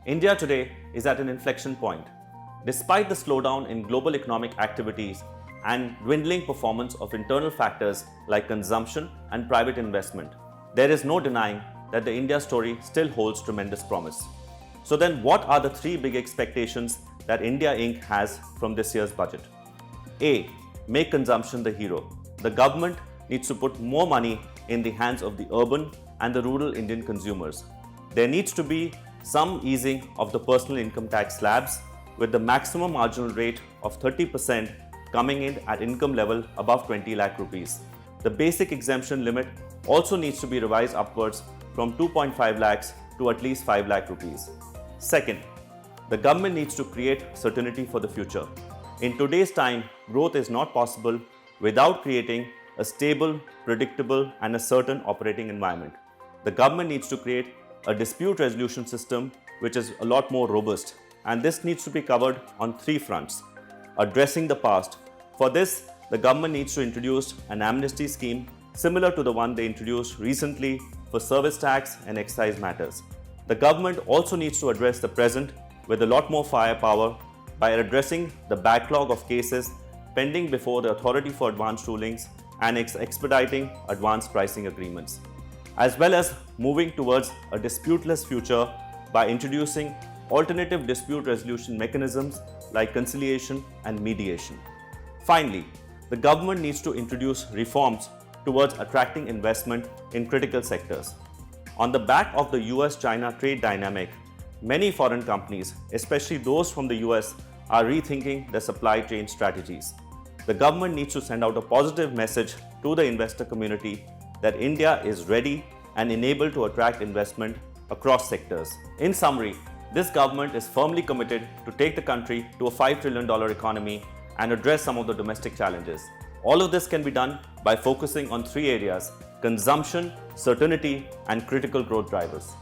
India today is at an inflection point. Despite the slowdown in global economic activities and dwindling performance of internal factors like consumption and private investment, there is no denying that the India story still holds tremendous promise. So then what are the three big expectations that India Inc. has from this year's budget? A. Make consumption the hero. The government needs to put more money in the hands of the urban and the rural Indian consumers. There needs to be some easing of the personal income tax slabs with the maximum marginal rate of 30% coming in at income level above 20 lakh rupees. The basic exemption limit also needs to be revised upwards from 2.5 lakhs to at least 5 lakh rupees. Second, the government needs to create certainty for the future. In today's time, growth is not possible without creating a stable, predictable, and a certain operating environment. The government needs to create a dispute resolution system which is a lot more robust, and this needs to be covered on three fronts. Addressing the past. For this, the government needs to introduce an amnesty scheme similar to the one they introduced recently for service tax and excise matters. The government also needs to address the present with a lot more firepower by addressing the backlog of cases pending before the Authority for Advanced Rulings and expediting advanced pricing agreements, as well as moving towards a disputeless future by introducing alternative dispute resolution mechanisms like conciliation and mediation. Finally, the government needs to introduce reforms towards attracting investment in critical sectors. On the back of the US-China trade dynamic, many foreign companies, especially those from the US, are rethinking their supply chain strategies. The government needs to send out a positive message to the investor community that India is ready and enabled to attract investment across sectors. In summary, this government is firmly committed to take the country to a $5 trillion economy and address some of the domestic challenges. All of this can be done by focusing on three areas: consumption, certainty, and critical growth drivers.